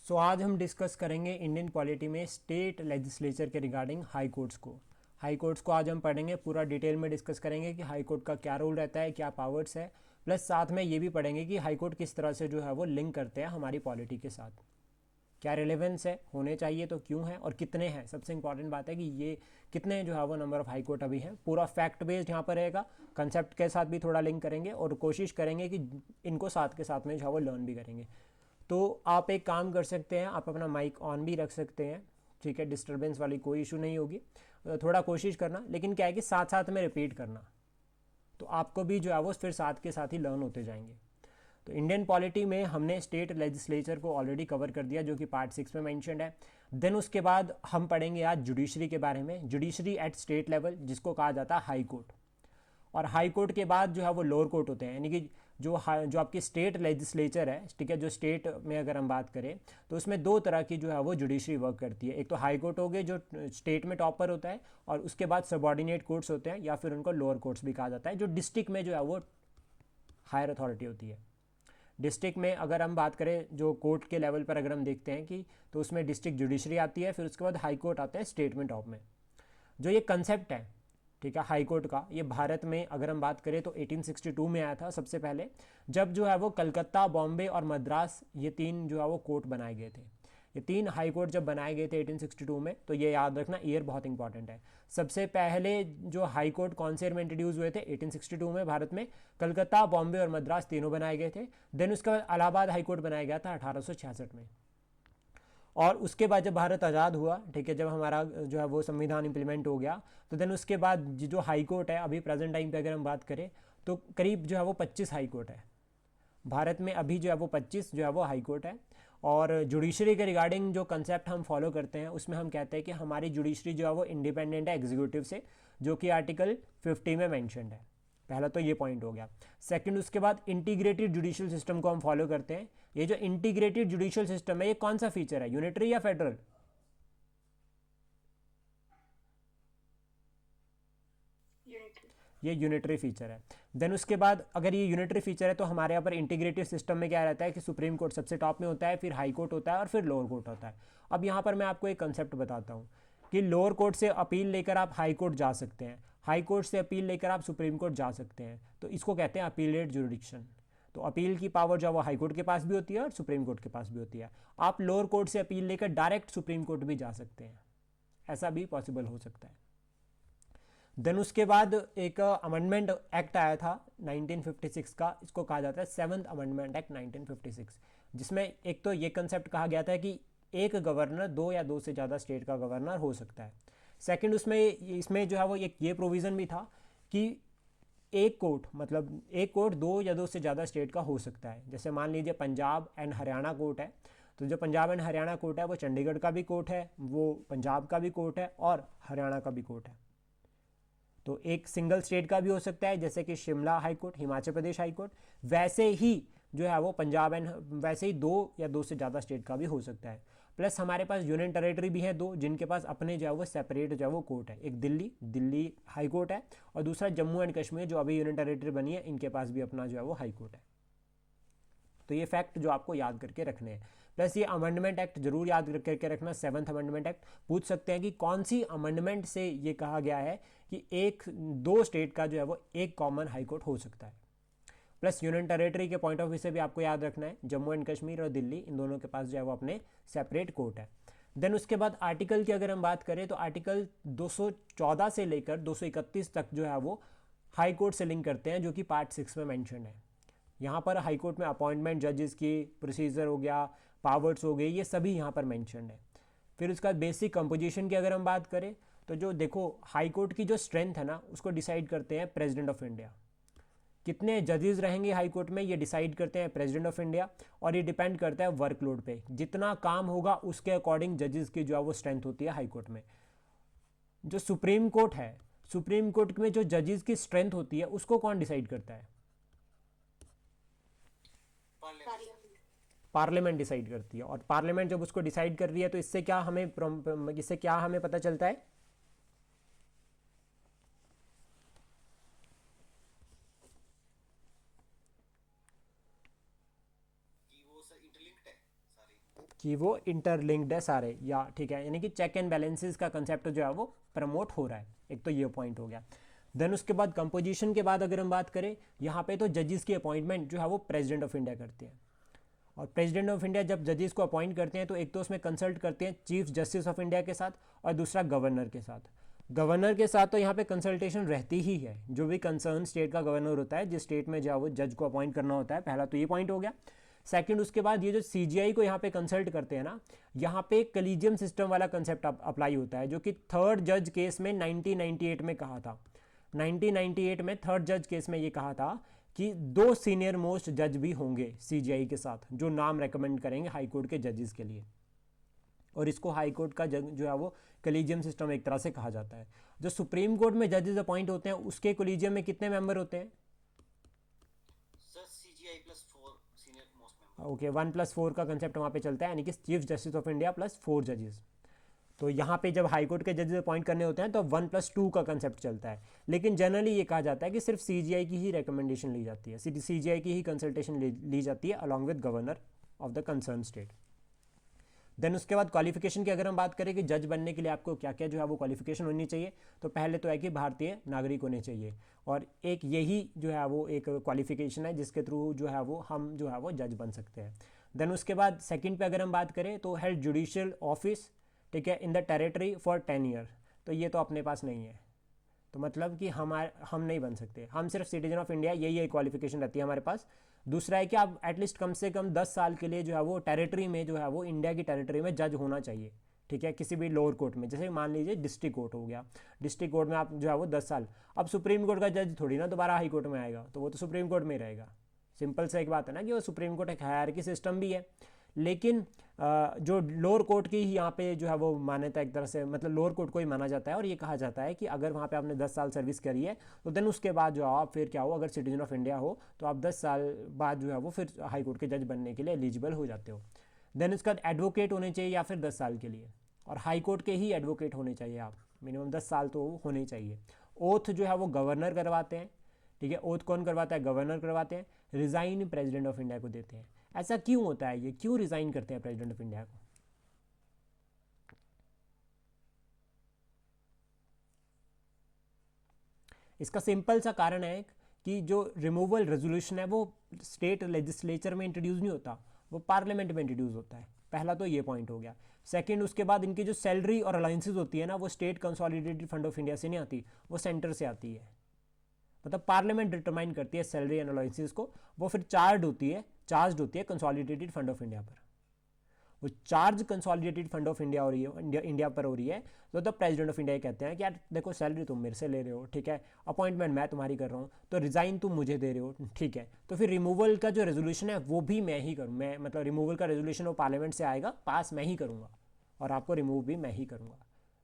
सो आज हम डिस्कस करेंगे इंडियन पॉलिटी में स्टेट लेजिस्लेचर के रिगार्डिंग हाई कोर्ट्स को। हाई कोर्ट्स को आज हम पढ़ेंगे, पूरा डिटेल में डिस्कस करेंगे कि हाई कोर्ट का क्या रोल रहता है, क्या पावर्स है, प्लस साथ में ये भी पढ़ेंगे कि हाई कोर्ट किस तरह से जो है वो लिंक करते हैं हमारी पॉलिटी के साथ, क्या रिलेवेंस है, होने चाहिए तो क्यों है और कितने हैं। सबसे इंपॉर्टेंट बात है कि ये कितने जो है वो नंबर ऑफ हाई कोर्ट अभी हैं। पूरा फैक्ट बेस्ड यहाँ पर रहेगा, कंसेप्ट के साथ भी थोड़ा लिंक करेंगे और कोशिश करेंगे कि इनको साथ के साथ में जो है वो लर्न भी करेंगे। तो आप एक काम कर सकते हैं, आप अपना माइक ऑन भी रख सकते हैं, ठीक है, डिस्टर्बेंस वाली कोई इशू नहीं होगी। थोड़ा कोशिश करना, लेकिन क्या है कि साथ साथ में रिपीट करना, तो आपको भी जो है वो फिर साथ के साथ ही लर्न होते जाएंगे। तो इंडियन पॉलिटी में हमने स्टेट लेजिस्लेचर को ऑलरेडी कवर कर दिया, जो कि पार्ट 6 में मेंशन्ड है। देन उसके बाद हम पढ़ेंगे आज जुडिशरी के बारे में, जुडिशरी एट स्टेट लेवल, जिसको कहा जाता है हाई कोर्ट। और हाई कोर्ट के बाद जो है वो लोअर कोर्ट होते हैं, यानी कि जो आपकी स्टेट लेजिस्लेचर है, ठीक है, जो स्टेट में अगर हम बात करें तो उसमें दो तरह की जो है वो जुडिशरी वर्क करती है। एक तो हाई कोर्ट हो गए जो स्टेट में टॉपर होता है, और उसके बाद सबॉर्डिनेट कोर्ट्स होते हैं, या फिर उनको लोअर कोर्ट्स भी कहा जाता है, जो डिस्ट्रिक्ट में जो है वो हायर अथॉरिटी होती है। डिस्ट्रिक्ट में अगर हम बात करें जो कोर्ट के लेवल पर अगर हम देखते हैं कि, तो उसमें डिस्ट्रिक्ट जुडिशरी आती है, फिर उसके बाद हाई कोर्ट आता है स्टेट में टॉप में। जो ये कंसेप्ट है, ठीक है, हाई कोर्ट का, ये भारत में अगर हम बात करें तो 1862 में आया था सबसे पहले, जब जो है वो कलकत्ता, बॉम्बे और मद्रास, ये तीन जो है वो कोर्ट बनाए गए थे। ये तीन हाई कोर्ट जब बनाए गए थे 1862 में, तो ये याद रखना, ईयर बहुत इंपॉर्टेंट है। सबसे पहले जो हाई कोर्ट कौन से ईयर में इंट्रोड्यूस हुए थे? 1862 में भारत में कलकत्ता, बॉम्बे और मद्रास तीनों बनाए गए थे। देन उसके बाद इलाहाबाद हाई कोर्ट बनाया गया था 1866 में। और उसके बाद जब भारत आज़ाद हुआ, ठीक है, जब हमारा जो है वो संविधान इंप्लीमेंट हो गया, तो देन उसके बाद जो हाई कोर्ट है अभी प्रेजेंट टाइम पे अगर हम बात करें तो करीब जो है वो 25 हाई कोर्ट है भारत में। अभी जो है वो 25 जो है वो हाई कोर्ट है। और जुडिशरी के रिगार्डिंग जो कंसेप्ट हम फॉलो करते हैं, उसमें हम कहते हैं कि हमारी जुडिशरी जो है वो इंडिपेंडेंट है एग्जीक्यूटिव से, जो कि आर्टिकल 50 में मैंशनड है। पहला तो ये पॉइंट हो गया। सेकंड, उसके बाद इंटीग्रेटेड जुडिशियल सिस्टम को हम फॉलो करते हैं। ये जो इंटीग्रेटेड जुडिशियल सिस्टम है, ये कौन सा फीचर है, यूनिटरी या फेडरल? ये यूनिटरी फीचर है। देन उसके बाद अगर ये यूनिटरी फीचर है तो हमारे यहाँ पर इंटीग्रेटेड सिस्टम में क्या रहता है कि सुप्रीम कोर्ट सबसे टॉप में होता है, फिर हाई कोर्ट होता है और फिर लोअर कोर्ट होता है। अब यहाँ पर मैं आपको एक कंसेप्ट बताता हूँ कि लोअर कोर्ट से अपील लेकर आप हाई कोर्ट जा सकते हैं, हाई कोर्ट से अपील लेकर आप सुप्रीम कोर्ट जा सकते हैं, तो इसको कहते हैं अपीलेट जुरिडिक्शन। तो अपील की पावर जो है वो हाई कोर्ट के पास भी होती है और सुप्रीम कोर्ट के पास भी होती है। आप लोअर कोर्ट से अपील लेकर डायरेक्ट सुप्रीम कोर्ट भी जा सकते हैं, ऐसा भी पॉसिबल हो सकता है। देन उसके बाद एक अमेंडमेंट एक्ट आया था 1956 का, इसको कहा जाता है 7th अमेंडमेंट एक्ट 1956, जिसमें एक तो ये कंसेप्ट कहा गया था कि एक गवर्नर, दो या दो से ज़्यादा स्टेट का गवर्नर हो सकता है। सेकंड, उसमें इसमें जो है वो एक ये प्रोविज़न भी था कि एक कोर्ट, मतलब एक कोर्ट दो या दो से ज़्यादा स्टेट का हो सकता है। जैसे मान लीजिए पंजाब एंड हरियाणा कोर्ट है, तो जो पंजाब एंड हरियाणा कोर्ट है वो चंडीगढ़ का भी कोर्ट है, वो पंजाब का भी कोर्ट है और हरियाणा का भी कोर्ट है। तो एक सिंगल स्टेट का भी हो सकता है, जैसे कि Shimla high court, Himachal Pradesh high court, वैसे ही जो है वो पंजाब एंड वैसे ही दो या दो से ज़्यादा स्टेट का भी हो सकता है। प्लस हमारे पास यूनियन टेरिटरी भी है दो, जिनके पास अपने जो है वो सेपरेट जो है वो कोर्ट है। एक दिल्ली हाई कोर्ट है, और दूसरा जम्मू एंड कश्मीर जो अभी यूनियन टेरिटरी बनी है, इनके पास भी अपना जो है वो हाई कोर्ट है। तो ये फैक्ट जो आपको याद करके रखने हैं। प्लस ये अमेंडमेंट एक्ट जरूर याद करके रखना, 7th अमेंडमेंट एक्ट। पूछ सकते हैं कि कौन सी अमेंडमेंट से ये कहा गया है कि एक दो स्टेट का जो है वो एक कॉमन हाई कोर्ट हो सकता है। प्लस यूनियन टेरिटरी के पॉइंट ऑफ व्यू से भी आपको याद रखना है, जम्मू एंड कश्मीर और दिल्ली, इन दोनों के पास जो है वो अपने सेपरेट कोर्ट है। देन उसके बाद आर्टिकल की अगर हम बात करें तो आर्टिकल 214 से लेकर 231 तक जो है वो हाई कोर्ट से लिंक करते हैं, जो कि पार्ट 6 में मैंशन है। यहाँ पर हाई कोर्ट में अपॉइंटमेंट जजेस की प्रोसीजर हो गया, पावर्स हो गई, ये सभी यहाँ पर मैंशनड है। फिर उसका बेसिक कंपोजिशन की अगर हम बात करें तो जो देखो हाई कोर्ट की जो स्ट्रेंथ है ना, उसको डिसाइड करते हैं प्रेसिडेंट ऑफ इंडिया। कितने जजेस रहेंगे हाई कोर्ट में, ये डिसाइड करते हैं प्रेसिडेंट ऑफ इंडिया, और ये डिपेंड करता है वर्कलोड पे। जितना काम होगा उसके अकॉर्डिंग जजेस की जो है वो स्ट्रेंथ होती है हाई कोर्ट में। जो सुप्रीम कोर्ट है, सुप्रीम कोर्ट में जो जजेस की स्ट्रेंथ होती है उसको कौन डिसाइड करता है? पार्लियामेंट डिसाइड करती है। और पार्लियामेंट जब उसको डिसाइड कर रही है तो इससे क्या हमें पता चलता है? कि वो सर इंटरलिंक्ड है सारे। कि वो इंटरलिंक्ड है सारे, या ठीक है, यानी कि चेक एंड बैलेंसेस का कंसेप्ट जो है वो प्रमोट हो रहा है। एक तो ये पॉइंट हो गया। देन उसके बाद कंपोजिशन के बाद अगर हम बात करें, यहाँ पे तो जजेस की अपॉइंटमेंट जो है वो प्रेसिडेंट ऑफ इंडिया करते हैं। और प्रेसिडेंट ऑफ इंडिया जब जजेस को अपॉइंट करते हैं तो एक तो उसमें कंसल्ट करते हैं चीफ जस्टिस ऑफ इंडिया के साथ, और दूसरा गवर्नर के साथ। गवर्नर के साथ तो यहाँ पे कंसल्टेशन रहती ही है, जो भी कंसर्न स्टेट का गवर्नर होता है, जिस स्टेट में जो वो जज को अपॉइंट करना होता है। पहला तो ये पॉइंट हो गया। सेकंड, उसके बाद ये जो सीजीआई को यहाँ पे कंसल्ट करते हैं ना, यहाँ पे कलीजियम सिस्टम वाला कंसेप्ट अप्लाई होता है, जो कि थर्ड जज केस में 1998 में कहा था। 1998 में थर्ड जज केस में ये कहा था कि 2 सीनियर मोस्ट जज भी होंगे सीजीआई के साथ, जो नाम रेकमेंड करेंगे हाई कोर्ट के जजेस के लिए। और इसको हाई कोर्ट का जज जो है वो कलीजियम सिस्टम एक तरह से कहा जाता है। जो सुप्रीम कोर्ट में जजेस अपॉइंट होते हैं उसके कलीजियम में कितने मेंबर होते हैं? ओके, 1+4 का कंसेप्ट वहाँ पे चलता है, यानी कि chief justice of India plus 4 जजेस। तो यहाँ पे जब हाई कोर्ट के जजेस अपॉइंट करने होते हैं तो 1+2 का कंसेप्ट चलता है। लेकिन जनरली ये कहा जाता है कि सिर्फ सीजीआई की ही रिकमेंडेशन ली जाती है, सीजीआई की ही कंसल्टेशन ली जाती है along with governor of the concern state. Then उसके बाद क्वालिफिकेशन की अगर हम बात करें कि जज बनने के लिए आपको क्या क्या जो है वो क्वालिफिकेशन होनी चाहिए, तो पहले तो है कि भारतीय नागरिक होने चाहिए, और एक यही जो है वो एक क्वालिफिकेशन है जिसके थ्रू जो है वो हम जो है वो जज बन सकते हैं। देन उसके बाद सेकंड पे अगर हम बात करें तो हेल्ड जुडिशियल ऑफिस, ठीक है, in the territory for 10 year. तो ये तो अपने पास नहीं है, तो मतलब कि हम नहीं बन सकते, हम सिर्फ सिटीजन ऑफ इंडिया, यही क्वालिफिकेशन रहती है हमारे पास। दूसरा है कि आप एटलीस्ट कम से कम 10 साल के लिए जो है वो टेरिटरी में जो है वो इंडिया की टेरिटरी में जज होना चाहिए, ठीक है, किसी भी लोअर कोर्ट में। जैसे मान लीजिए डिस्ट्रिक्ट कोर्ट हो गया, डिस्ट्रिक्ट कोर्ट में आप जो है वो 10 साल। अब सुप्रीम कोर्ट का जज थोड़ी ना दोबारा हाई कोर्ट में आएगा, तो वो तो सुप्रीम कोर्ट में ही रहेगा। सिंपल सा एक बात है ना कि वो सुप्रीम कोर्ट एक हायरार्की सिस्टम भी है। लेकिन जो लोअर कोर्ट की ही यहाँ पे जो है वो मान्यता एक तरह से, मतलब लोअर कोर्ट को ही माना जाता है, और ये कहा जाता है कि अगर वहाँ पे आपने 10 साल सर्विस करी है तो देन उसके बाद जो आप फिर क्या हो, अगर सिटीजन ऑफ इंडिया हो तो आप 10 साल बाद जो है वो फिर हाई कोर्ट के जज बनने के लिए एलिजिबल हो जाते हो। देन उसके बाद एडवोकेट होने चाहिए या फिर 10 साल के लिए, और हाई कोर्ट के ही एडवोकेट होने चाहिए आप, मिनिमम 10 साल तो होने ही चाहिए। ओथ जो है वो गवर्नर करवाते हैं, ठीक है, ओथ कौन करवाता है? गवर्नर करवाते हैं। रिज़ाइन प्रेसिडेंट ऑफ इंडिया को देते हैं। ऐसा क्यों होता है, ये क्यों रिज़ाइन करते हैं प्रेसिडेंट ऑफ इंडिया को? इसका सिंपल सा कारण है कि जो रिमूवल रेजोल्यूशन है वो स्टेट लेजिस्लेचर में इंट्रोड्यूस नहीं होता, वो पार्लियामेंट में इंट्रोड्यूस होता है। पहला तो ये पॉइंट हो गया। सेकंड, उसके बाद इनकी जो सैलरी और अलाउंसेस होती है ना, वो state consolidated fund of India से नहीं आती, वो सेंटर से आती है। मतलब पार्लियामेंट डिटरमाइन करती है सैलरी एंड अलाउंसेस को, वो फिर चार्ज होती है कंसोलिडेटेड फंड ऑफ इंडिया पर। वो charge consolidated fund of India हो रही है, इंडिया पर हो रही है, तो द प्रेसिडेंट ऑफ इंडिया कहते हैं कि यार देखो, सैलरी तुम मेरे से ले रहे हो, ठीक है, अपॉइंटमेंट मैं तुम्हारी कर रहा हूँ, तो रिज़ाइन तुम मुझे दे रहे हो, ठीक है, तो फिर रिमूवल का जो रेजोल्यूशन है वो भी मैं ही करूँ, मैं मतलब रिमूवल का रेजोल्यूशन वो पार्लियामेंट से आएगा, पास मैं ही करूँगा, और आपको रिमूव भी मैं ही करूँगा।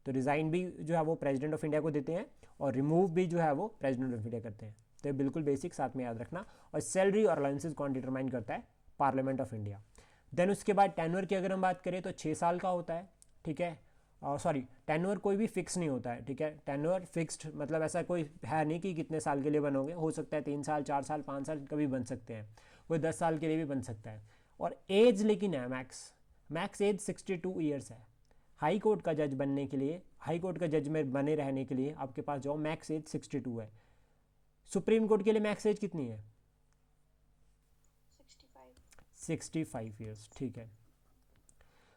तो रिज़ाइन भी जो है वो प्रेसिडेंट ऑफ इंडिया को देते हैं, और रिमूव भी जो है वो प्रेसिडेंट ऑफ इंडिया करते हैं। तो ये बिल्कुल बेसिक साथ में याद रखना। और सैलरी और अलाउंसेस कौन डिटरमाइन करता है? Parliament of India. देन उसके बाद टेन्योर की अगर हम बात करें तो 6 साल का होता है, ठीक है, सॉरी, टेन्योर कोई भी फिक्स नहीं होता है, ठीक है, टेन्योर फिक्स्ड मतलब ऐसा कोई है नहीं कि कितने साल के लिए बनोगे, हो सकता है 3 साल, 4 साल, 5 साल कभी बन सकते हैं, कोई 10 साल के लिए भी बन सकता है। और एज लेकिन है मैक्स एज 62 ईयर्स है। हाई कोर्ट का जज बनने के लिए, हाई कोर्ट का जज में बने रहने के लिए आपके पास जो मैक्स एज 62 है। सुप्रीम कोर्ट के लिए मैक्स एज कितनी है? 65 ईयर्स, ठीक है।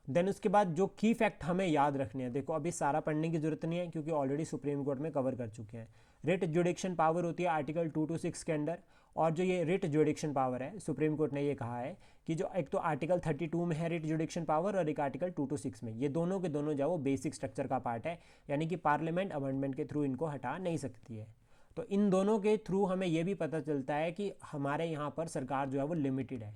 देन उसके बाद जो की फैक्ट हमें याद रखने हैं, देखो अभी सारा पढ़ने की जरूरत नहीं है क्योंकि ऑलरेडी सुप्रीम कोर्ट में कवर कर चुके हैं। रिट जुडिक्शन पावर होती है आर्टिकल 2 to 6 के अंदर, और जो ये रिट जुडिक्शन पावर है, सुप्रीम कोर्ट ने ये कहा है कि जो एक तो आर्टिकल 32 में है रिट जुडिक्शन पावर, और एक आर्टिकल 2 to 6 में, ये दोनों के दोनों जो वो बेसिक स्ट्रक्चर का पार्ट है, यानी कि पार्लियामेंट अमेंडमेंट के थ्रू इनको हटा नहीं सकती है। तो इन दोनों के थ्रू हमें ये भी पता चलता है कि हमारे यहाँ पर सरकार जो है वो लिमिटेड है।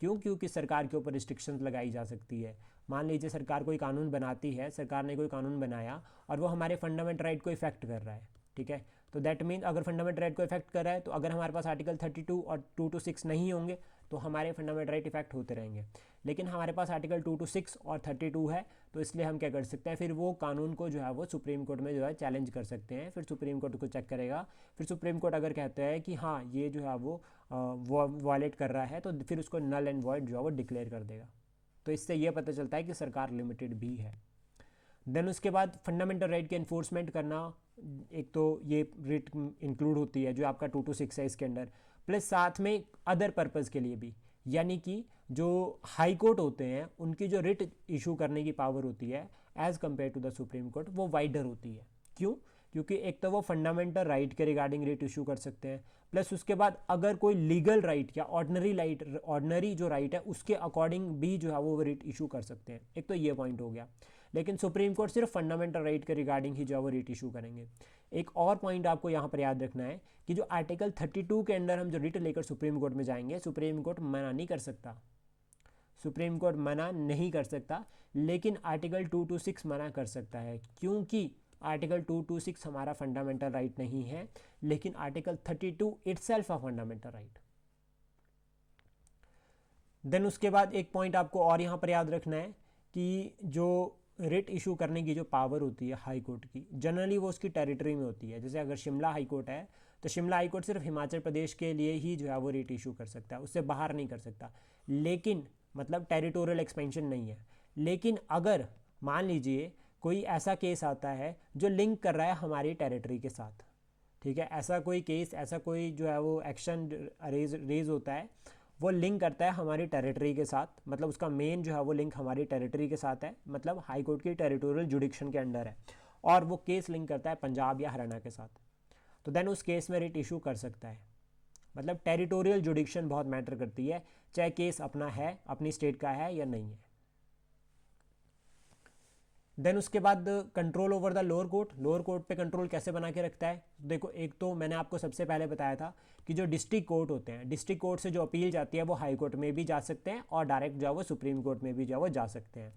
क्यों? क्योंकि सरकार के ऊपर रिस्ट्रिक्शंस लगाई जा सकती है। मान लीजिए सरकार कोई कानून बनाती है, सरकार ने कोई कानून बनाया और वो हमारे फंडामेंटल राइट को इफेक्ट कर रहा है, ठीक है, तो दैट मीन अगर फंडामेंटल राइट को इफेक्ट कर रहा है, तो अगर हमारे पास आर्टिकल 32 और 2 to 6 नहीं होंगे तो हमारे फंडामेंटल राइट इफेक्ट होते रहेंगे। लेकिन हमारे पास आर्टिकल 2 to 6 और 32 है, तो इसलिए हम क्या कर सकते हैं, फिर वो कानून को जो है वो सुप्रीम कोर्ट में जो है चैलेंज कर सकते हैं। फिर सुप्रीम कोर्ट को चेक करेगा, फिर सुप्रीम कोर्ट अगर कहता है कि हाँ ये जो है वो वायलेट कर रहा है, तो फिर उसको नल एंड वॉइड जो है वो डिक्लेयर कर देगा। तो इससे ये पता चलता है कि सरकार लिमिटेड भी है। देन उसके बाद फंडामेंटल राइट के इन्फोर्समेंट करना, एक तो ये रिट इंक्लूड होती है जो आपका 2 to 6 है इसके अंदर, प्लस साथ में अदर पर्पज़ के लिए भी, यानी कि जो हाई कोर्ट होते हैं उनकी जो रिट इशू करने की पावर होती है as compare to the supreme court वो वाइडर होती है। क्यों? क्योंकि एक तो वो फंडामेंटल राइट के रिगार्डिंग रिट इशू कर सकते हैं, प्लस उसके बाद अगर कोई लीगल राइट या ऑर्डनरी जो राइट है उसके अकॉर्डिंग भी जो है वो रिट इशू कर सकते हैं। एक तो ये पॉइंट हो गया। लेकिन सुप्रीम कोर्ट सिर्फ फंडामेंटल राइट के रिगार्डिंग ही जो है वो रिट इशू करेंगे। एक और पॉइंट आपको यहाँ पर याद रखना है कि जो आर्टिकल 32 के अंदर हम जो रिट लेकर सुप्रीम कोर्ट में जाएंगे, सुप्रीम कोर्ट मना नहीं कर सकता, सुप्रीम कोर्ट मना नहीं कर सकता, लेकिन आर्टिकल 2 to 6 मना कर सकता है। क्योंकि आर्टिकल 2 to 6 हमारा फंडामेंटल राइट नहीं है, लेकिन article 32 itself a fundamental right. Then उसके बाद एक पॉइंट आपको और यहाँ पर याद रखना है कि जो रिट इशू करने की जो पावर होती है हाई कोर्ट की, जनरली वो उसकी टेरिटरी में होती है। जैसे अगर शिमला हाई कोर्ट है तो शिमला हाई कोर्ट सिर्फ हिमाचल प्रदेश के लिए ही जो है वो रिट इशू कर सकता है, उससे बाहर नहीं कर सकता। लेकिन मतलब टेरिटोरियल एक्सपेंशन नहीं है। लेकिन अगर मान लीजिए कोई ऐसा केस आता है जो लिंक कर रहा है हमारी टेरिटरी के साथ, ठीक है, ऐसा कोई केस, ऐसा कोई जो है वो एक्शन रेज होता है, वो लिंक करता है हमारी टेरिटरी के साथ, मतलब उसका मेन जो है वो लिंक हमारी टेरिटरी के साथ है, मतलब हाई कोर्ट की टेरिटोरियल जुडिक्शन के अंडर है, और वो केस लिंक करता है पंजाब या हरियाणा के साथ, तो देन उस केस में रिट इशू कर सकता है। मतलब टेरिटोरियल जुडिक्शन बहुत मैटर करती है, चाहे केस अपना है, अपनी स्टेट का है या नहीं है। देन उसके बाद control over the lower court पे कंट्रोल कैसे बना के रखता है? देखो, एक तो मैंने आपको सबसे पहले बताया था कि जो डिस्ट्रिक्ट कोर्ट होते हैं, डिस्ट्रिक्ट कोर्ट से जो अपील जाती है वो हाई कोर्ट में भी जा सकते हैं और डायरेक्ट जो है वो सुप्रीम कोर्ट में भी जो है वो जा सकते हैं।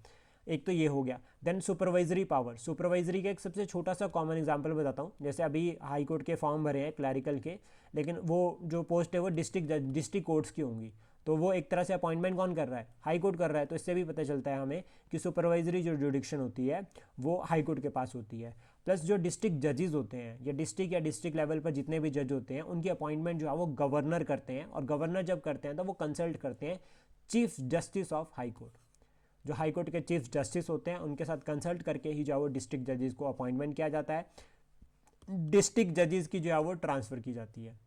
एक तो ये हो गया। देन सुपरवाइजरी पावर, सुपरवाइजरी का एक सबसे छोटा सा कॉमन एग्जांपल बताता हूँ। जैसे अभी हाई कोर्ट के फॉर्म भरे हैं क्लैरिकल के, लेकिन वो जो पोस्ट है वो डिस्ट्रिक्ट कोर्ट्स की होंगी, तो वो एक तरह से अपॉइंटमेंट कौन कर रहा है? हाई कोर्ट कर रहा है। तो इससे भी पता चलता है हमें कि सुपरवाइजरी जो जुडिक्शन होती है वो हाई कोर्ट के पास होती है। प्लस जो डिस्ट्रिक्ट जजेस होते हैं या डिस्ट्रिक्ट लेवल पर जितने भी जज होते हैं उनकी अपॉइंटमेंट जो है वो गवर्नर करते हैं, और गवर्नर जब करते हैं तो वो कंसल्ट करते हैं chief justice of high court. जो हाई कोर्ट के चीफ जस्टिस होते हैं उनके साथ कंसल्ट करके ही जो है वो डिस्ट्रिक्ट जजेस को अपॉइंटमेंट किया जाता है, डिस्ट्रिक्ट जजेस की जो है वो ट्रांसफ़र की जाती है।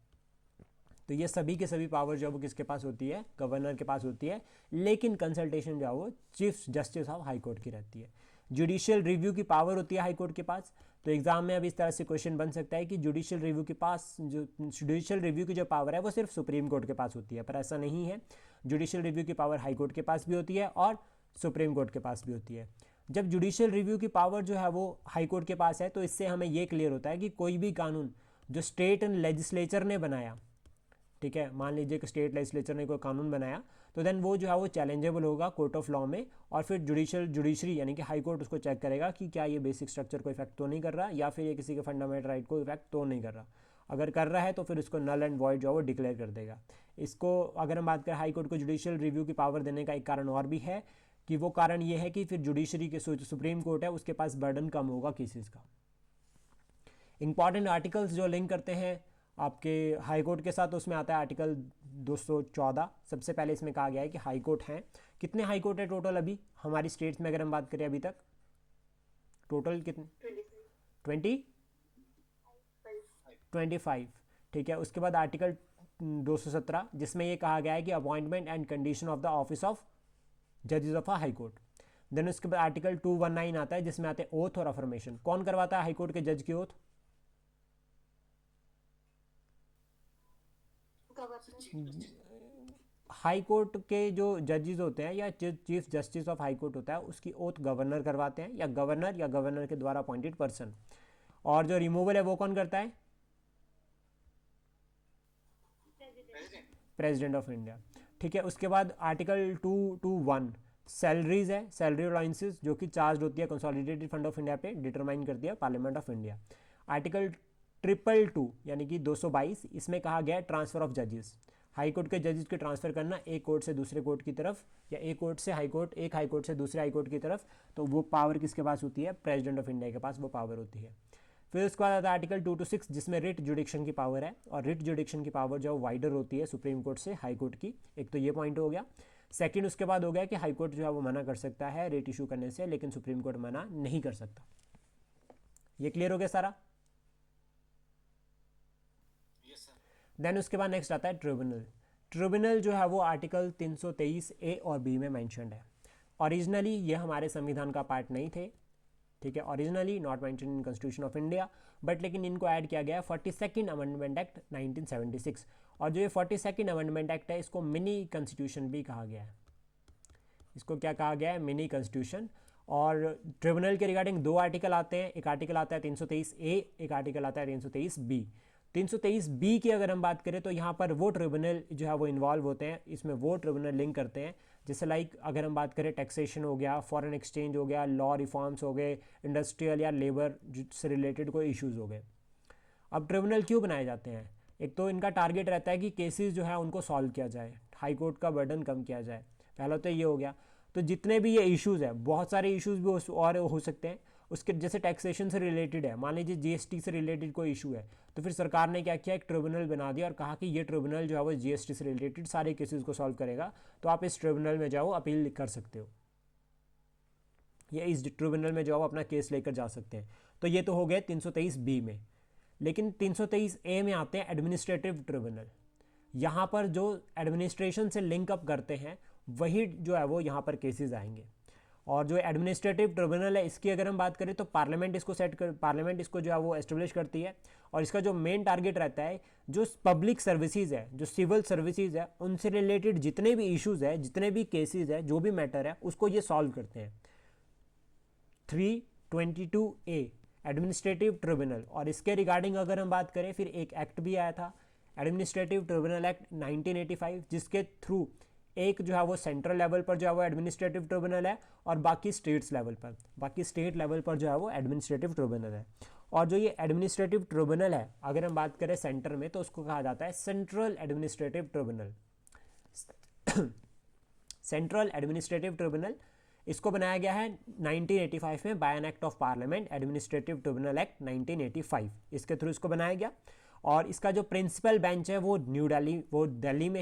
तो ये सभी के सभी पावर जो है वो किसके पास होती है? गवर्नर के पास होती है, लेकिन कंसल्टेशन जो है वो chief justice of high court की रहती है। जुडिशियल रिव्यू की पावर होती है हाई कोर्ट के पास। तो एग्जाम में अब इस तरह से क्वेश्चन बन सकता है कि जुडिशियल रिव्यू के पास जो जुडिशियल रिव्यू की जो पावर है वो सिर्फ सुप्रीम कोर्ट के पास होती है, पर ऐसा नहीं है। जुडिशियल रिव्यू की पावर हाई कोर्ट के पास भी होती है और सुप्रीम कोर्ट के पास भी होती है। जब जुडिशियल रिव्यू की पावर जो है वो हाई कोर्ट के पास है तो इससे हमें ये क्लियर होता है कि कोई भी कानून जो स्टेट एंड लेजिस्लेचर ने बनाया, ठीक है, मान लीजिए कि स्टेट लेजिस्लेचर ने कोई कानून बनाया, तो देन वो जो है वो चैलेंजेबल होगा कोर्ट ऑफ लॉ में, और फिर जुडिशरी यानी कि हाई कोर्ट उसको चेक करेगा कि क्या ये बेसिक स्ट्रक्चर को इफेक्ट तो नहीं कर रहा, या फिर ये किसी के फंडामेंटल राइट को इफेक्ट तो नहीं कर रहा। अगर कर रहा है तो फिर उसको नल एंड वॉइड जो है वो डिक्लेयर कर देगा। इसको अगर हम बात करें हाई कोर्ट को जुडिशियल रिव्यू की पावर देने का एक कारण और भी है, कि वो कारण ये है कि फिर जुडिशरी के सुप्रीम कोर्ट है उसके पास बर्डन कम होगा केसेस का। इंपॉर्टेंट आर्टिकल्स जो लिंक करते हैं आपके हाई कोर्ट के साथ, उसमें आता है आर्टिकल 214। सबसे पहले इसमें कहा गया है कि हाई कोर्ट हैं, कितने हाई कोर्ट है टोटल अभी हमारी स्टेट्स में? अगर हम बात करें अभी तक टोटल कितने? 25, ठीक है। उसके बाद आर्टिकल 217 जिसमें ये कहा गया है कि appointment and condition of the office of जजेस of a high court. Then उसके बाद आर्टिकल 219 आता है जिसमें आते हैं ओथ और अफर्मेशन। कौन करवाता है हाई कोर्ट के जज की ओथ? हाई कोर्ट के जो जजेस होते हैं या chief justice of high court होता है उसकी ओथ गवर्नर करवाते हैं, या गवर्नर के द्वारा अपॉइंटेड पर्सन। और जो रिमूवल है वो कौन करता है? प्रेसिडेंट ऑफ इंडिया, ठीक है। उसके बाद आर्टिकल 221 सैलरीज है, सैलरी अलाउंसेस जो कि चार्ज होती है कंसोलिडेटेड फंड ऑफ इंडिया पे, डिटरमाइन करती है पार्लियामेंट ऑफ इंडिया। आर्टिकल 222 यानी कि 222, इसमें कहा गया है ट्रांसफर ऑफ जजेस। हाई कोर्ट के जजेस के ट्रांसफर करना एक कोर्ट से दूसरे कोर्ट की तरफ, या एक कोर्ट से हाई कोर्ट, एक हाई कोर्ट से दूसरे हाई कोर्ट की तरफ, तो वो पावर किसके पास होती है? प्रेसिडेंट ऑफ इंडिया के पास वो पावर होती है। फिर उसके बाद आता है आर्टिकल 2 to 6 जिसमें रिट जुडिक्शन की पावर है, और रिट जुडिक्शन की पावर जो वाइडर होती है सुप्रीम कोर्ट से हाई कोर्ट की। एक तो ये पॉइंट हो गया। सेकंड उसके बाद हो गया कि हाई कोर्ट जो है वो मना कर सकता है रेट इशू करने से, लेकिन सुप्रीम कोर्ट मना नहीं कर सकता। ये क्लियर हो गया सारा? देन उसके बाद नेक्स्ट आता है ट्रिब्यूनल। ट्रिब्यूनल जो है वो आर्टिकल 323 ए और बी में मैंशनड है। ओरिजिनली ये हमारे संविधान का पार्ट नहीं थे, ठीक है, originally not mention in constitution of India, but लेकिन इनको ऐड किया गया है 42nd अमेंडमेंट एक्ट 1976। और जो ये 42nd अमेंडमेंट एक्ट है इसको मिनी कॉन्स्टिट्यूशन भी कहा गया है। इसको क्या कहा गया है? Mini constitution. और ट्रिब्यूनल के रिगार्डिंग दो आर्टिकल आते हैं, एक आर्टिकल आता है 323 ए, एक आर्टिकल आता है 323 बी। 323 बी की अगर हम बात करें तो यहाँ पर वो ट्रिब्यूनल जो है वो इन्वॉल्व होते हैं, इसमें वो ट्रिब्यूनल लिंक करते हैं, जैसे लाइक अगर हम बात करें टैक्सेशन हो गया, फॉरेन एक्सचेंज हो गया, लॉ रिफॉर्म्स हो गए, इंडस्ट्रियल या लेबर से रिलेटेड कोई इश्यूज़ हो गए। अब ट्रिब्यूनल क्यों बनाए जाते हैं? एक तो इनका टारगेट रहता है कि केसेस जो है उनको सॉल्व किया जाए, हाई कोर्ट का बर्डन कम किया जाए, पहला तो ये हो गया। तो जितने भी ये इश्यूज़ है, बहुत सारे इश्यूज़ भी और हो सकते हैं उसके, जैसे टैक्सेशन से रिलेटेड है, मान लीजिए जीएसटी से रिलेटेड कोई इशू है, तो फिर सरकार ने क्या किया, एक ट्रिब्यूनल बना दिया और कहा कि ये ट्रिब्यूनल जो है वो जीएसटी से रिलेटेड सारे केसेस को सॉल्व करेगा, तो आप इस ट्रिब्यूनल में जाओ अपील कर सकते हो, या इस ट्रिब्यूनल में जाओ अपना केस लेकर जा सकते हैं। तो ये तो हो गए 323 बी में। लेकिन 323 ए में आते हैं एडमिनिस्ट्रेटिव ट्रिब्यूनल। यहाँ पर जो एडमिनिस्ट्रेशन से लिंक अप करते हैं वही जो है वो यहाँ पर केसेस आएंगे। और जो एडमिनिस्ट्रेटिव ट्रिब्यूनल है इसकी अगर हम बात करें तो पार्लियामेंट इसको जो है वो एस्टेब्लिश करती है। और इसका जो मेन टारगेट रहता है, जो पब्लिक सर्विसेज है, जो सिविल सर्विसेज है, उनसे रिलेटेड जितने भी इश्यूज है, जितने भी केसेस है, जो भी मैटर है, उसको ये सॉल्व करते हैं। 322 ए एडमिनिस्ट्रेटिव ट्रिब्यूनल। और इसके रिगार्डिंग अगर हम बात करें, फिर एक एक्ट भी आया था, एडमिनिस्ट्रेटिव ट्रिब्यूनल एक्ट 1985, जिसके थ्रू एक जो है वो सेंट्रल लेवल पर जो है वो एडमिनिस्ट्रेटिव ट्रिब्यूनल है और बाकी स्टेट लेवल पर जो है वो एडमिनिस्ट्रेटिव ट्रिब्यूनल है। और जो ये एडमिनिस्ट्रेटिव ट्रिब्यूनल है अगर हम बात करें सेंटर में, तो उसको कहा जाता है central administrative tribunal. Central administrative tribunal इसको बनाया गया है 1985 में by an act of parliament, administrative tribunal act 1985, इसके थ्रू इसको बनाया गया। और इसका जो प्रिंसिपल बेंच है वो दिल्ली में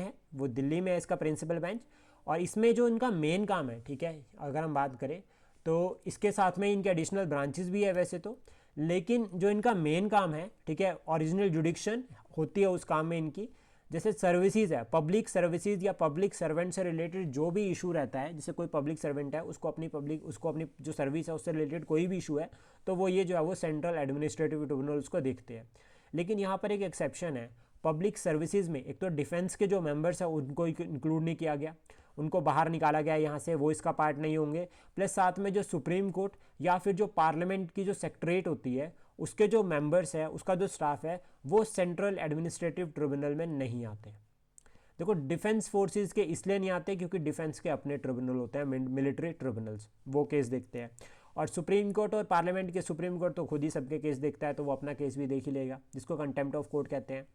है इसका प्रिंसिपल बेंच। और इसमें जो इनका मेन काम है, ठीक है, अगर हम बात करें तो इसके साथ में इनके एडिशनल ब्रांचेस भी है वैसे तो, लेकिन जो इनका मेन काम है, ठीक है, ओरिजिनल जुडिक्शन होती है उस काम में इनकी। जैसे सर्विसेज है, पब्लिक सर्विसेज या पब्लिक सर्वेंट से रिलेटेड जो भी इशू रहता है, जैसे कोई पब्लिक सर्वेंट है उसको अपनी जो सर्विस है उससे रिलेटेड कोई भी इशू है, तो वो ये जो है वो सेंट्रल एडमिनिस्ट्रेटिव ट्रिब्यूनल उसको देखते हैं। लेकिन यहाँ पर एक एक्सेप्शन है, पब्लिक सर्विसेज में एक तो डिफेंस के जो मेंबर्स हैं उनको इंक्लूड नहीं किया गया, उनको बाहर निकाला गया यहाँ से, वो इसका पार्ट नहीं होंगे। प्लस साथ में जो सुप्रीम कोर्ट या फिर जो पार्लियामेंट की जो सेक्रेटरीट होती है उसके जो मेंबर्स है, उसका जो स्टाफ है, वो सेंट्रल एडमिनिस्ट्रेटिव ट्रिब्यूनल में नहीं आते। देखो डिफेंस फोर्सेस के इसलिए नहीं आते क्योंकि डिफेंस के अपने ट्रिब्यूनल होते हैं, मिलिट्री ट्रिब्यूनल्स, वो केस देखते हैं। और सुप्रीम कोर्ट और पार्लियामेंट के, सुप्रीम कोर्ट तो खुद ही सबके केस देखता है, तो वो अपना केस भी देख ही लेगा, जिसको कंटेम्प्ट ऑफ कोर्ट कहते हैं।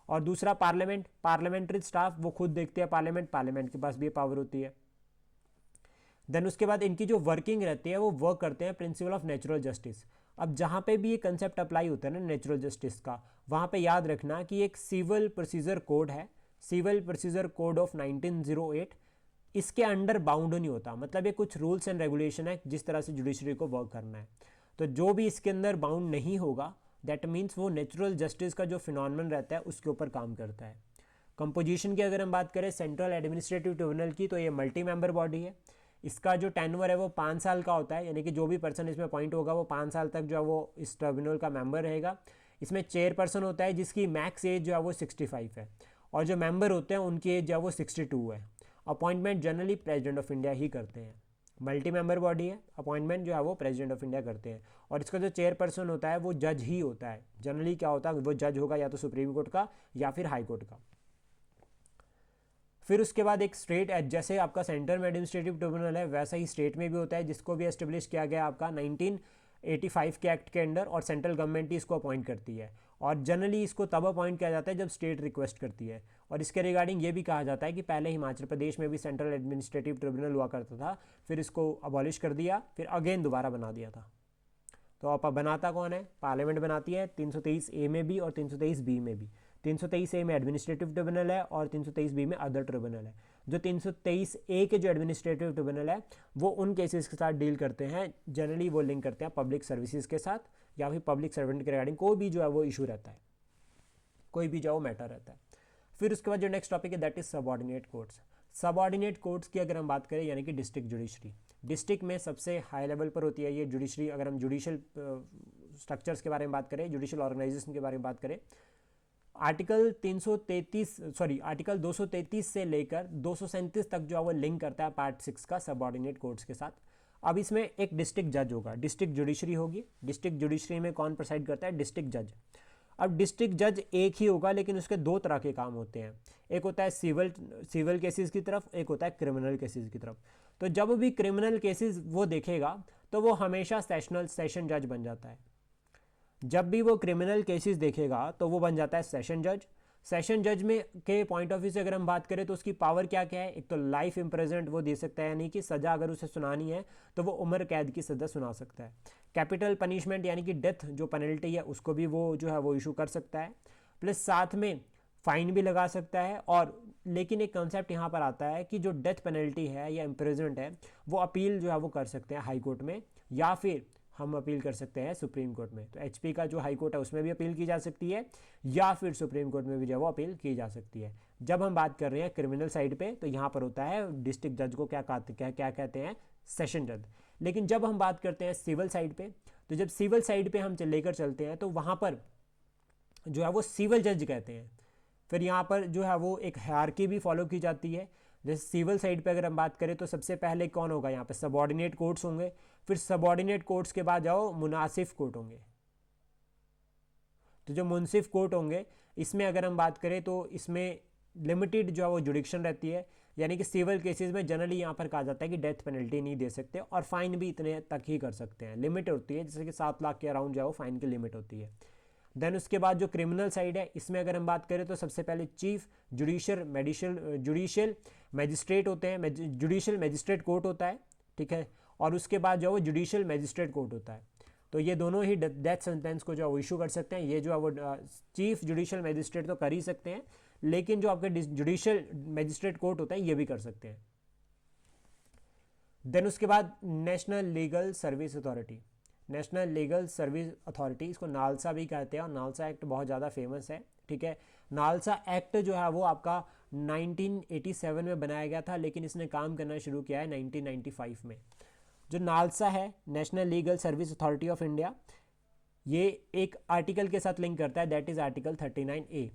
और दूसरा पार्लियामेंट्री स्टाफ वो खुद देखते हैं, पार्लियामेंट के पास भी पावर होती है। देन उसके बाद इनकी जो वर्किंग रहती है वो वर्क करते हैं प्रिंसिपल ऑफ नेचुरल जस्टिस। अब जहाँ पे भी ये कंसेप्ट अप्लाई होता है ना नेचुरल जस्टिस का, वहाँ पे याद रखना कि एक सिविल प्रोसीजर कोड है, सिविल प्रोसीजर कोड ऑफ 1908, इसके अंडर बाउंड नहीं होता। मतलब ये कुछ रूल्स एंड रेगुलेशन है जिस तरह से जुडिशरी को वर्क करना है, तो जो भी इसके अंदर बाउंड नहीं होगा दैट मीन्स वो नेचुरल जस्टिस का जो फिनोमेनन रहता है उसके ऊपर काम करता है। कंपोजिशन की अगर हम बात करें सेंट्रल एडमिनिस्ट्रेटिव ट्रिब्यूनल की, तो ये मल्टी मेंबर बॉडी है। इसका जो टेन्योर है वो 5 साल का होता है, यानी कि जो भी पर्सन इसमें अपॉइंट होगा वो 5 साल तक जो है वो इस ट्रिब्यूनल का मेंबर रहेगा। इसमें चेयरपर्सन होता है जिसकी मैक्स एज जो है वो 65 है, और जो मेंबर होते हैं उनकी एज जो है वो 62 है। Appointment generally president of India ही करते हैं। मल्टी मेंबर बॉडी है, अपॉइंटमेंट जो है वो प्रेसिडेंट ऑफ इंडिया करते हैं। और इसका जो चेयरपर्सन होता है वो जज ही होता है। जनरली क्या होता है, वो जज होगा या तो सुप्रीम कोर्ट का या फिर हाई कोर्ट का। फिर उसके बाद एक स्टेट, जैसे आपका सेंटर में एडमिनिस्ट्रेटिव ट्रिब्यूनल है वैसा ही स्टेट में भी होता है, जिसको भी एस्टेब्लिश किया गया आपका 1985 के एक्ट के अंडर, और सेंट्रल गवर्नमेंट ही इसको अपॉइंट करती है। और जनरली इसको तब अपॉइंट किया जाता है जब स्टेट रिक्वेस्ट करती है। और इसके रिगार्डिंग ये भी कहा जाता है कि पहले हिमाचल प्रदेश में भी सेंट्रल एडमिनिस्ट्रेटिव ट्रिब्यूनल हुआ करता था, फिर इसको अबॉलिश कर दिया, फिर अगेन दोबारा बना दिया था। तो अब बनाता कौन है? पार्लियामेंट बनाती है, 323 ए में भी और 323 बी में भी। 323 ए में एडमिनिस्ट्रेटिव ट्रिब्यूनल है और 323 बी में अदर ट्रिब्यूनल है। जो 323A के जो एडमिनिस्ट्रेटिव ट्रिब्यूनल है वो उन केसेस के साथ डील करते हैं, जनरली वो लिंक करते हैं पब्लिक सर्विसेज के साथ या फिर पब्लिक सर्वेंट के रिगार्डिंग कोई भी जो है वो इशू रहता है, कोई भी जो वो मैटर रहता है। फिर उसके बाद जो नेक्स्ट टॉपिक है that is subordinate courts. Subordinate courts की अगर हम बात करें यानी कि डिस्ट्रिक्ट जुडिशरी, डिस्ट्रिक्ट में सबसे हाई लेवल पर होती है ये जुडिशरी। अगर हम जुडिशल स्ट्रक्चर्स के बारे में बात करें, जुडिशल ऑर्गेनाइजेशन के बारे में बात करें, आर्टिकल 233 से लेकर 237 तक जो है वो लिंक करता है पार्ट 6 का सबऑर्डिनेट कोर्ट्स के साथ। अब इसमें एक डिस्ट्रिक्ट जज होगा, डिस्ट्रिक्ट जुडिशरी होगी। डिस्ट्रिक्ट जुडिशरी में कौन प्रिसाइड करता है? डिस्ट्रिक्ट जज। अब डिस्ट्रिक्ट जज एक ही होगा लेकिन उसके दो तरह के काम होते हैं, एक होता है सिविल केसेस की तरफ, एक होता है क्रिमिनल केसेस की तरफ। तो जब भी क्रिमिनल केसेस वो देखेगा तो वो हमेशा सेशन जज बन जाता है। जब भी वो क्रिमिनल केसेस देखेगा तो वो बन जाता है सेशन जज। सेशन जज में के पॉइंट ऑफ व्यू से अगर हम बात करें तो उसकी पावर क्या क्या है? एक तो लाइफ इम्प्रिजनमेंट वो दे सकता है, यानी कि सज़ा अगर उसे सुनानी है तो वो उम्र कैद की सज़ा सुना सकता है। कैपिटल पनिशमेंट यानी कि डेथ जो पेनल्टी है उसको भी वो जो है वो इशू कर सकता है, प्लस साथ में फाइन भी लगा सकता है। और लेकिन एक कॉन्सेप्ट यहाँ पर आता है कि जो डेथ पेनल्टी है या इम्प्रिजनमेंट है वो अपील जो है वो कर सकते हैं हाई कोर्ट में, या फिर हम अपील कर सकते हैं सुप्रीम कोर्ट में। तो एचपी का जो हाई कोर्ट है उसमें भी अपील की जा सकती है या फिर सुप्रीम कोर्ट में भी जो है वो अपील की जा सकती है। जब हम बात कर रहे हैं क्रिमिनल साइड पे तो यहाँ पर होता है डिस्ट्रिक्ट जज को क्या कहते हैं? सेशन जज। लेकिन जब हम बात करते हैं सिविल साइड पे, तो जब सिविल साइड पे हम लेकर चलते हैं तो वहाँ पर जो है वो सिविल जज कहते हैं। फिर यहाँ पर जो है वो एक हायरार्की भी फॉलो की जाती है। जैसे सिविल साइड पे अगर हम बात करें तो सबसे पहले कौन होगा? यहाँ पे सबऑर्डिनेट कोर्ट्स होंगे, फिर सबऑर्डिनेट कोर्ट्स के बाद जाओ मुनासिफ कोर्ट होंगे। तो जो मुनसिफ कोर्ट होंगे इसमें अगर हम बात करें तो इसमें लिमिटेड जो है वो जुडिक्शन रहती है, यानी कि सिविल केसेस में जनरली यहाँ पर कहा जाता है कि डेथ पेनल्टी नहीं दे सकते और फाइन भी इतने तक ही कर सकते हैं, लिमिट होती है, जैसे कि 7 लाख के अराउंड जो है वो फाइन की लिमिट होती है। देन उसके बाद जो क्रिमिनल साइड है इसमें अगर हम बात करें तो सबसे पहले चीफ जुडिशियल मैजिस्ट्रेट होते हैं, जुडिशियल मैजिस्ट्रेट कोर्ट होता है, ठीक है। और उसके बाद जो है वो जुडिशियल मैजिस्ट्रेट कोर्ट होता है। तो ये दोनों ही डेथ सेंटेंस को जो है वो इशू कर सकते हैं। ये जो है वो चीफ जुडिशियल मैजिस्ट्रेट तो कर ही सकते हैं, लेकिन जो आपके जुडिशियल मैजिस्ट्रेट कोर्ट होता है ये भी कर सकते हैं। देन उसके बाद national legal service authority, national legal service authority, इसको नालसा भी कहते हैं और नालसा एक्ट बहुत ज़्यादा फेमस है, ठीक है। नालसा एक्ट जो है वो आपका 1987 में बनाया गया था, लेकिन इसने काम करना शुरू किया है 1995 में। जो नालसा है, national legal service authority of India, ये एक आर्टिकल के साथ लिंक करता है, दैट इज आर्टिकल 39A।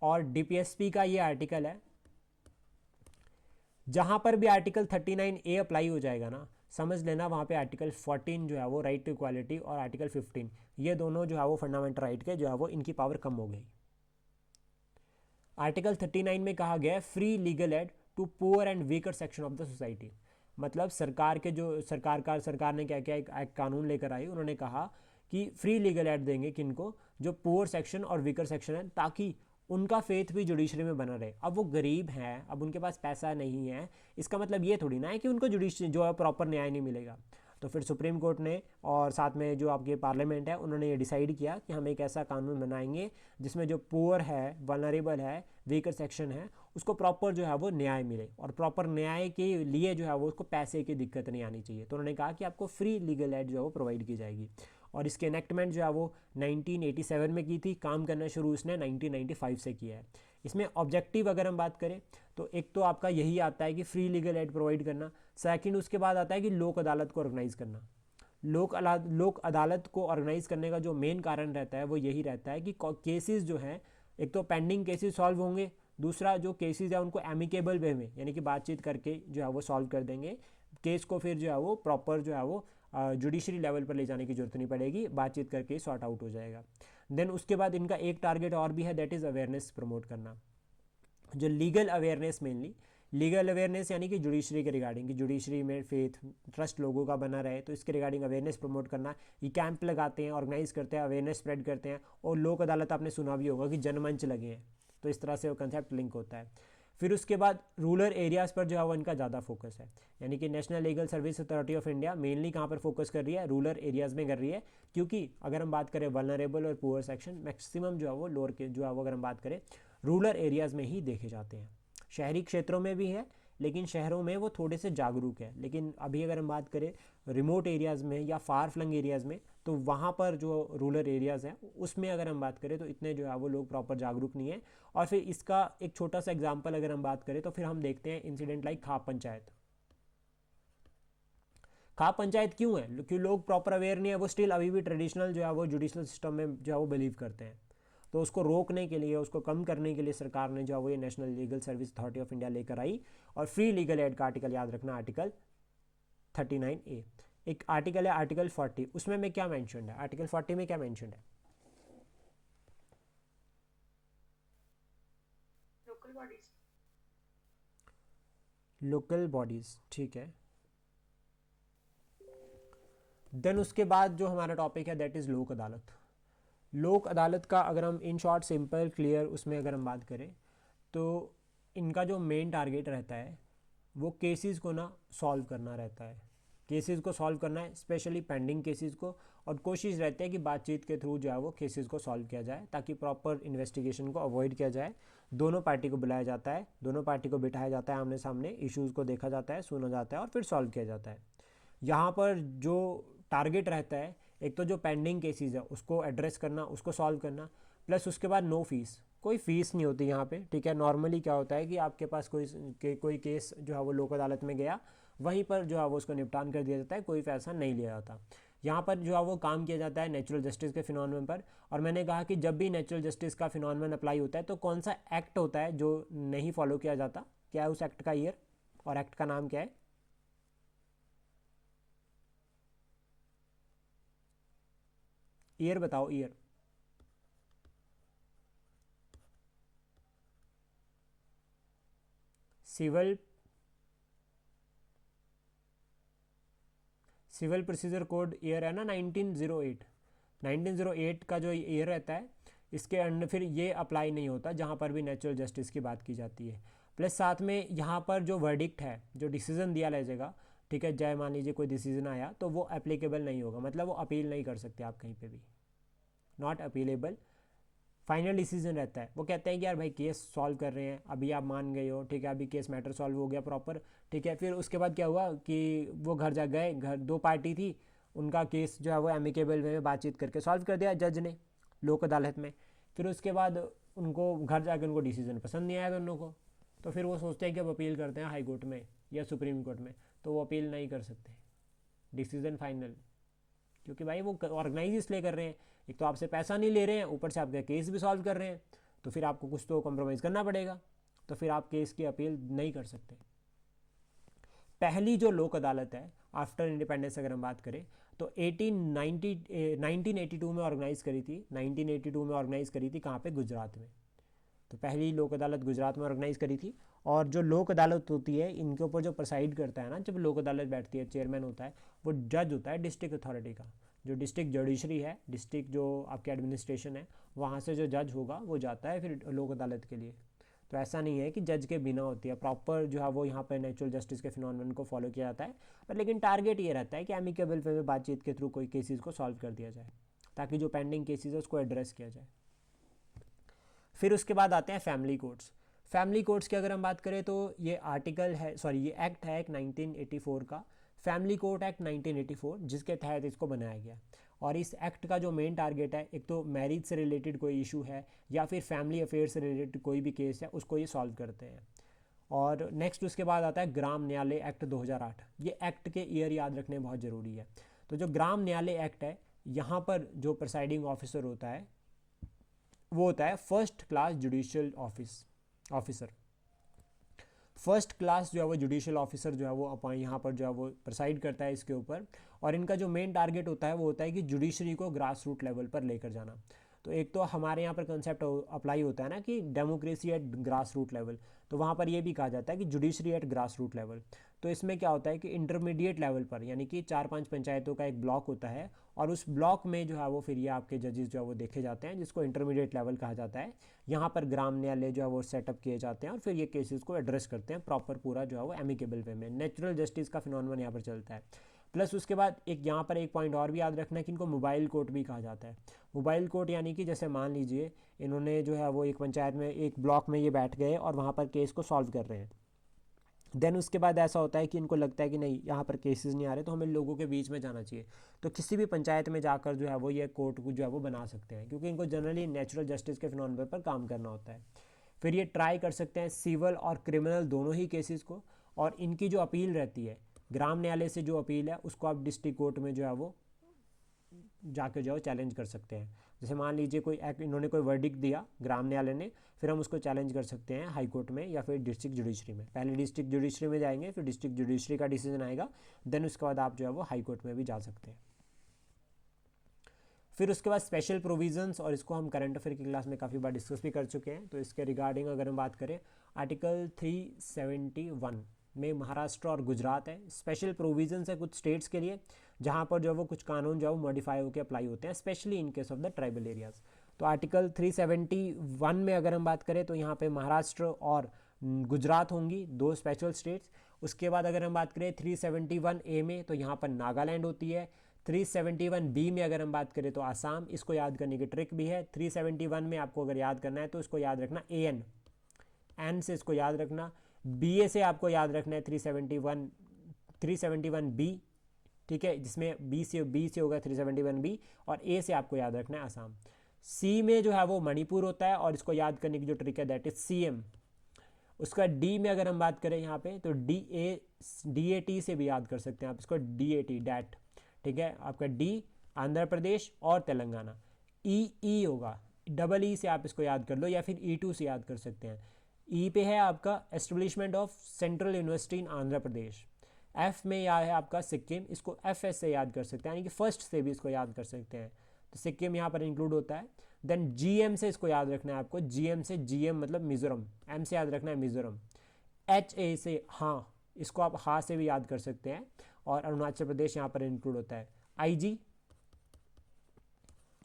और डीपीएसपी का ये आर्टिकल है, जहां पर भी आर्टिकल 39A अप्लाई हो जाएगा ना, समझ लेना वहाँ पे आर्टिकल 14 जो है वो राइट टू इक्वालिटी और आर्टिकल 15 ये दोनों जो है वो फंडामेंटल राइट के जो है वो इनकी पावर कम हो गई। आर्टिकल 39 में कहा गया है free legal aid to poor and weaker section of the society. मतलब सरकार ने क्या क्या एक कानून लेकर आई, उन्होंने कहा कि फ्री लीगल एड देंगे किनको? जो पुअर सेक्शन और वीकर सेक्शन है, ताकि उनका फेथ भी जुडिशरी में बना रहे। अब वो गरीब हैं, अब उनके पास पैसा नहीं है, इसका मतलब ये थोड़ी ना है कि उनको जुडिशरी जो है प्रॉपर न्याय नहीं मिलेगा। तो फिर सुप्रीम कोर्ट ने और साथ में जो आपके पार्लियामेंट है उन्होंने ये डिसाइड किया कि हम एक ऐसा कानून बनाएंगे जिसमें जो पुअर है, वल्नरेबल है, वीकर सेक्शन है, उसको प्रॉपर जो है वो न्याय मिले। और प्रॉपर न्याय के लिए जो है वो उसको पैसे की दिक्कत नहीं आनी चाहिए। तो उन्होंने कहा कि आपको फ्री लीगल एड जो है वो प्रोवाइड की जाएगी। और इसके एनेक्टमेंट जो है वो 1987 में की थी, काम करना शुरू इसने 1995 से किया है। इसमें ऑब्जेक्टिव अगर हम बात करें तो एक तो आपका यही आता है कि फ्री लीगल एड प्रोवाइड करना, सेकंड उसके बाद आता है कि लोक अदालत को ऑर्गेनाइज करना। लोक अदालत को ऑर्गेनाइज करने का जो मेन कारण रहता है वो यही रहता है कि केसेस जो हैं, एक तो पेंडिंग केसेस सॉल्व होंगे, दूसरा जो केसेस है उनको एमिकेबल वे में यानी कि बातचीत करके जो है वो सॉल्व कर देंगे। केस को फिर जो है वो प्रॉपर जो है वो जुडिशरी लेवल पर ले जाने की जरूरत नहीं पड़ेगी, बातचीत करके सॉर्ट आउट हो जाएगा। देन उसके बाद इनका एक टारगेट और भी है, दैट इज़ अवेयरनेस प्रमोट करना। जो legal awareness, mainly legal awareness यानी कि जुडिशरी के रिगार्डिंग, कि जुडिशरी में फेथ ट्रस्ट लोगों का बना रहे, तो इसके रिगार्डिंग अवेयरनेस प्रमोट करना। ये कैंप लगाते हैं, ऑर्गेनाइज करते हैं, अवेयरनेस स्प्रेड करते हैं। और लोक अदालत आपने सुना भी होगा कि जनमंच लगे हैं, तो इस तरह से वो कंसेप्ट लिंक होता है। फिर उसके बाद रूरल एरियाज़ पर जो है वो इनका ज़्यादा फोकस है, यानी कि national legal service authority of India mainly कहाँ पर फोकस कर रही है? रूरल एरियाज़ में कर रही है, क्योंकि अगर हम बात करें वल्नरेबल और पुअर सेक्शन मैक्सिमम जो है वो लोअर के जो है वो अगर हम बात करें रूरल एरियाज़ में ही देखे जाते हैं। शहरी क्षेत्रों में भी है, लेकिन शहरों में वो थोड़े से जागरूक है। लेकिन अभी अगर हम बात करें रिमोट एरियाज़ में या फार फ्लंग एरियाज़ में, तो वहाँ पर जो रूरल एरियाज़ हैं उसमें अगर हम बात करें तो इतने जो है वो लोग प्रॉपर जागरूक नहीं है। और फिर इसका एक छोटा सा एग्जाम्पल अगर हम बात करें तो फिर हम देखते हैं इंसिडेंट लाइक खाप पंचायत। खाप पंचायत क्यों है? क्योंकि लोग प्रॉपर अवेयर नहीं है, वो स्टिल अभी भी ट्रेडिशनल जो है वो जुडिशल सिस्टम में जो है वो बिलीव करते हैं। तो उसको रोकने के लिए, उसको कम करने के लिए सरकार ने जो है वो ये national legal service authority of India लेकर आई। और फ्री लीगल एड का आर्टिकल याद रखना, आर्टिकल 39A। एक आर्टिकल है आर्टिकल 40, उसमें में क्या मैंशन है? आर्टिकल 40 में क्या मैंशन है? Local bodies. लोकल बॉडीज, ठीक है। देन उसके बाद जो हमारा टॉपिक है दैट इज़ लोक अदालत। लोक अदालत का अगर हम इन शॉर्ट सिंपल क्लियर उसमें अगर हम बात करें तो इनका जो मेन टारगेट रहता है वो केसेस को ना सॉल्व करना रहता है। केसेस को सॉल्व करना है, स्पेशली पेंडिंग केसेस को। और कोशिश रहती है कि बातचीत के थ्रू जो है वो केसेस को सॉल्व किया जाए ताकि प्रॉपर इन्वेस्टिगेशन को अवॉइड किया जाए। दोनों पार्टी को बुलाया जाता है, दोनों पार्टी को बिठाया जाता है आमने सामने, इश्यूज़ को देखा जाता है, सुना जाता है और फिर सॉल्व किया जाता है। यहाँ पर जो टारगेट रहता है, एक तो जो पेंडिंग केसेस है उसको एड्रेस करना, उसको सॉल्व करना, प्लस उसके बाद नो फीस, कोई फ़ीस नहीं होती यहाँ पे, ठीक है। नॉर्मली क्या होता है कि आपके पास कोई केस जो है वो लोक अदालत में गया, वहीं पर जो है वो उसको निपटान कर दिया जाता है, कोई पैसा नहीं लिया जाता। यहाँ पर जो है वो काम किया जाता है नेचुरल जस्टिस के फिनोमेनन पर। और मैंने कहा कि जब भी नेचुरल जस्टिस का फिनोमेनन अप्लाई होता है तो कौन सा एक्ट होता है जो नहीं फॉलो किया जाता? क्या है उस एक्ट का ईयर और एक्ट का नाम क्या है? ईयर बताओ, year. Civil civil procedure code year है ना 1908। 1908 का जो ईयर रहता है इसके अंडर फिर ये अप्लाई नहीं होता जहाँ पर भी नेचुरल जस्टिस की बात की जाती है। प्लस साथ में यहाँ पर जो वर्डिक्ट है, जो डिसीजन दिया जाएगा, ठीक है, जय मान लीजिए कोई डिसीजन आया तो वो एप्लीकेबल नहीं होगा, मतलब वो अपील नहीं कर सकते आप कहीं पे भी, नॉट अपीलेबल। फाइनल डिसीजन रहता है। वो कहते हैं कि यार भाई केस सॉल्व कर रहे हैं, अभी आप मान गए हो, ठीक है, अभी केस मैटर सॉल्व हो गया प्रॉपर, ठीक है। फिर उसके बाद क्या हुआ कि वो घर जा गए, घर दो पार्टी थी, उनका केस जो है वो एमिकेबल वे में बातचीत करके सॉल्व कर दिया जज ने लोक अदालत में। फिर उसके बाद उनको घर जाकर उनको डिसीजन पसंद नहीं आया दोनों को, तो फिर वो सोचते हैं कि अब अपील करते हैं हाई कोर्ट में या सुप्रीम कोर्ट में, तो वो अपील नहीं कर सकते, डिसीजन फाइनल। क्योंकि भाई वो ऑर्गेनाइज इसलिए कर रहे हैं, एक तो आपसे पैसा नहीं ले रहे हैं, ऊपर से आपका केस भी सॉल्व कर रहे हैं, तो फिर आपको कुछ तो कॉम्प्रोमाइज़ करना पड़ेगा, तो फिर आप केस की अपील नहीं कर सकते। पहली जो लोक अदालत है आफ्टर इंडिपेंडेंस अगर हम बात करें तो 1982 में ऑर्गेनाइज करी थी। 1982 में ऑर्गेनाइज करी थी, कहाँ पे? गुजरात में। तो पहली लोक अदालत गुजरात में ऑर्गेनाइज करी थी। और जो लोक अदालत होती है इनके ऊपर जो प्रिसाइड करता है ना, जब लोक अदालत बैठती है, चेयरमैन होता है, वो जज होता है डिस्ट्रिक्ट अथॉरिटी का। जो डिस्ट्रिक्ट जुडिशरी है, डिस्ट्रिक्ट जो आपके एडमिनिस्ट्रेशन है, वहाँ से जो जज होगा वो जाता है फिर लोक अदालत के लिए। तो ऐसा नहीं है कि जज के बिना होती है, प्रॉपर जो है वो यहाँ पर नेचुरल जस्टिस के फिनोमेनन को फॉलो किया जाता है। पर लेकिन टारगेट ये रहता है कि एमिकेबल वे में बातचीत के थ्रू कोई केसेस को सॉल्व कर दिया जाए ताकि जो पेंडिंग केसेस है उसको एड्रेस किया जाए। फिर उसके बाद आते हैं फैमिली कोर्ट्स। फैमिली कोर्ट्स की अगर हम बात करें तो ये आर्टिकल है, सॉरी ये एक्ट है एक 1984 का, फैमिली कोर्ट एक्ट 1984, जिसके तहत इसको बनाया गया। और इस एक्ट का जो मेन टारगेट है, एक तो मैरिज से रिलेटेड कोई इशू है या फिर फैमिली अफेयर से रिलेटेड कोई भी केस है, उसको ये सॉल्व करते हैं। और नेक्स्ट उसके बाद आता है ग्राम न्यायालय एक्ट 2008। ये एक्ट के ईयर याद रखने बहुत ज़रूरी है। तो जो ग्राम न्यायालय एक्ट है, यहाँ पर जो प्रिसाइडिंग ऑफिसर होता है वो होता है first class judicial officer. First class जो है वो जुडिशियल ऑफिसर जो है वो अपॉइंट यहाँ पर जो है वो प्रिसाइड करता है इसके ऊपर। और इनका जो मेन टारगेट होता है वो होता है कि जुडिशरी को ग्रास रूट लेवल पर लेकर जाना। तो एक तो हमारे यहाँ पर कंसेप्ट अप्लाई होता है ना कि democracy at grass root level, तो वहाँ पर ये भी कहा जाता है कि judiciary at grass root level. तो इसमें क्या होता है कि इंटरमीडिएट लेवल पर, यानी कि 4-5 पंचायतों का एक ब्लॉक होता है, और उस ब्लॉक में जो है वो फिर ये आपके जजेस जो है वो देखे जाते हैं, जिसको इंटरमीडिएट लेवल कहा जाता है। यहाँ पर ग्राम न्यायालय जो है वो सेटअप किए जाते हैं और फिर ये केसेस को एड्रेस करते हैं प्रॉपर, पूरा जो है वो एमिकेबल वे में। नेचुरल जस्टिस का फिनोमेनन यहाँ पर चलता है। प्लस उसके बाद एक यहाँ पर एक पॉइंट और भी याद रखना है कि इनको मोबाइल कोर्ट भी कहा जाता है। मोबाइल कोर्ट यानी कि जैसे मान लीजिए इन्होंने जो है वो एक पंचायत में एक ब्लॉक में ये बैठ गए और वहाँ पर केस को सॉल्व कर रहे हैं। देन उसके बाद ऐसा होता है कि इनको लगता है कि नहीं यहाँ पर केसेस नहीं आ रहे, तो हमें लोगों के बीच में जाना चाहिए। तो किसी भी पंचायत में जाकर जो है वो ये कोर्ट को जो है वो बना सकते हैं, क्योंकि इनको जनरली नेचुरल जस्टिस के फिनोमेनन पर काम करना होता है। फिर ये ट्राई कर सकते हैं सिविल और क्रिमिनल दोनों ही केसेस को, और इनकी जो अपील रहती है ग्राम न्यायालय से जो अपील है उसको आप डिस्ट्रिक्ट कोर्ट में जो है वो जाके जो है चैलेंज कर सकते हैं। जैसे मान लीजिए कोई इन्होंने कोई वर्डिक्ट दिया ग्राम न्यायालय ने, फिर हम उसको चैलेंज कर सकते हैं हाई कोर्ट में या फिर डिस्ट्रिक्ट जुडिशरी में। पहले डिस्ट्रिक्ट जुडिशरी में जाएंगे, फिर डिस्ट्रिक्ट जुडिशरी का डिसीजन आएगा, देन उसके बाद आप जो है वो हाई कोर्ट में भी जा सकते हैं। फिर उसके बाद स्पेशल प्रोविजंस, और इसको हम करंट अफेयर की क्लास में काफ़ी बार डिस्कस भी कर चुके हैं। तो इसके रिगार्डिंग अगर हम बात करें, आर्टिकल 371 में महाराष्ट्र और गुजरात है। स्पेशल प्रोविजंस है कुछ स्टेट्स के लिए जहाँ पर जो है वो कुछ कानून जो है वो मॉडिफाई होकर अप्लाई होते हैं, specially in case of the tribal areas. तो आर्टिकल 371 में अगर हम बात करें तो यहाँ पे महाराष्ट्र और गुजरात होंगी, दो स्पेशल स्टेट्स। उसके बाद अगर हम बात करें 371A में तो यहाँ पर नागालैंड होती है। 371B में अगर हम बात करें तो आसाम। इसको याद करने की ट्रिक भी है, 371 में आपको अगर याद करना है तो इसको याद रखना AN से इसको याद रखना। BA से आपको याद रखना है 371B, ठीक है, जिसमें B से होगा 371B, और A से आपको याद रखना है आसाम। C में जो है वो मणिपुर होता है, और इसको याद करने की जो ट्रिक है दैट इज CM। उसका D में अगर हम बात करें यहाँ पे तो DAT से भी याद कर सकते हैं आप इसको, DAT, ठीक है। आपका D आंध्र प्रदेश और तेलंगाना। E होगा, E से आप इसको याद कर लो, या फिर E2 से याद कर सकते हैं। E पे है आपका establishment of central university in Andhra Pradesh. F में यह है आपका सिक्किम, इसको FS से याद कर सकते हैं, यानी कि फर्स्ट से भी इसको याद कर सकते हैं, तो सिक्किम यहाँ पर इंक्लूड होता है। देन GM से इसको याद रखना है आपको, GM से GM मतलब मिजोरम, M से याद रखना है मिजोरम। HA से हाँ, इसको आप हाँ से भी याद कर सकते हैं, और अरुणाचल प्रदेश यहाँ पर इंक्लूड होता है।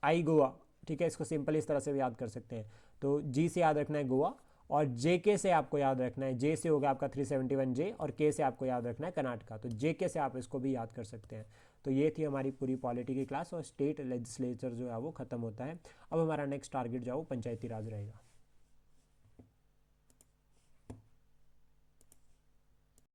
I गोवा, ठीक है, इसको सिंपल इस तरह से भी याद कर सकते हैं। तो G से याद रखना है गोवा, और JK से आपको याद रखना है, J से होगा आपका 371J, और K से आपको याद रखना है कर्नाटका। तो JK से आप इसको भी याद कर सकते हैं। तो ये थी हमारी पूरी पॉलिटी की क्लास, और स्टेट लेजिस्लेचर जो है वो खत्म होता है। अब हमारा नेक्स्ट टारगेट जो है वो पंचायती राज रहेगा।